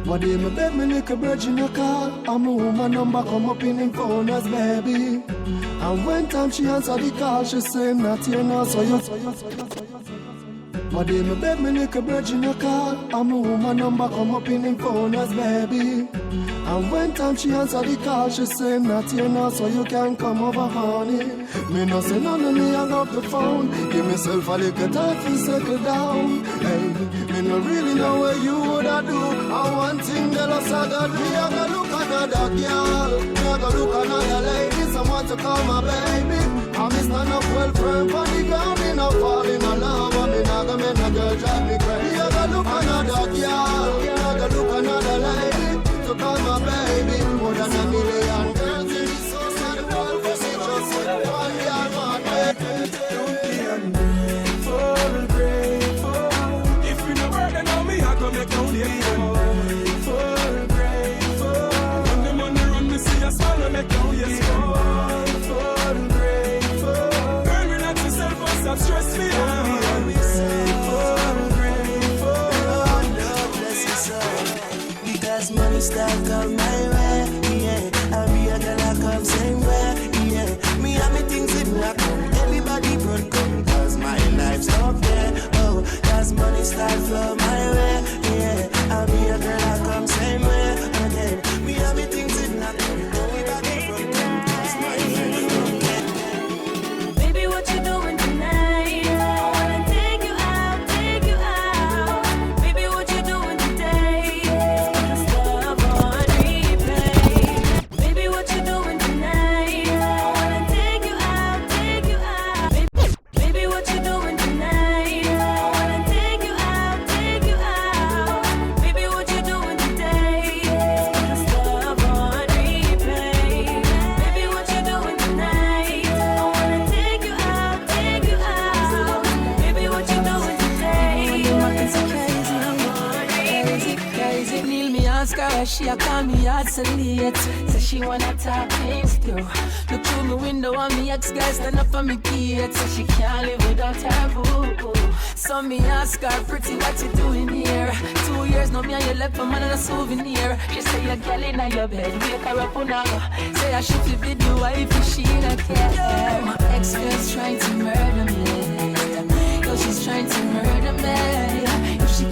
One day me beg me little virgin a call, and my woman number come up in him phone as baby. And when time she answer the call, she say not here now, so you. One day me beg me little virgin a call, and my woman number come up in him phone as baby. And when time she answer the call, she say not here now, so you can come over, honey. Me no say none of me hang up the phone. Give myself a little time to settle down. Hey, me no really know what you woulda do. And one thing that I gotta do, I gotta look another girl. I gotta look another lady, someone to call my baby. I me stand up well firm on the ground, me no fall in love, and me not gonna make a girl drive me crazy. I gotta look another girl, I gotta look another lady to call my baby. More than a million girls in this house of the world, for me just one girl, my baby. Grateful, grateful. If you no work, then on me, I go make no grateful, grateful. When the money run, me see a smile and make no yes. Grateful, grateful. Girl, relax yourself and stop stress me out. Because money start come my way, yeah. And me a girl I come same way, yeah. Me and me things in black, everybody run come, cause my life's up there, oh. Cause money start flow my way, yeah. And me a girl I come same way, and then me and me things in black, everybody run come, cause my life's up there. Baby, what you doing tonight? I wanna take you out, take you out. Baby, what you doing today? Love on replay. Baby, what you doing tonight? I wanna take you out, take you out. Baby, what you doing tonight? I wanna take you out, take you out. Baby, what you doing today? Love on replay. Baby, what you doing tonight? I wanna take you out, take you out. Baby, what you doing today? You acting so crazy, crazy. Neil me ask her why she a call me out so late. Say she wanna talk things through. Look through my window and me ex-guy stand up on me gate. So she can't live without her boo. So me ask her, pretty, what you doing here? 2 years now me and you left for man and a souvenir. She say you're girl in your bed, wake her up now. Say I should be the wife if she don't care. My ex-girl's trying to murder me. Yo, she's trying to murder me. If she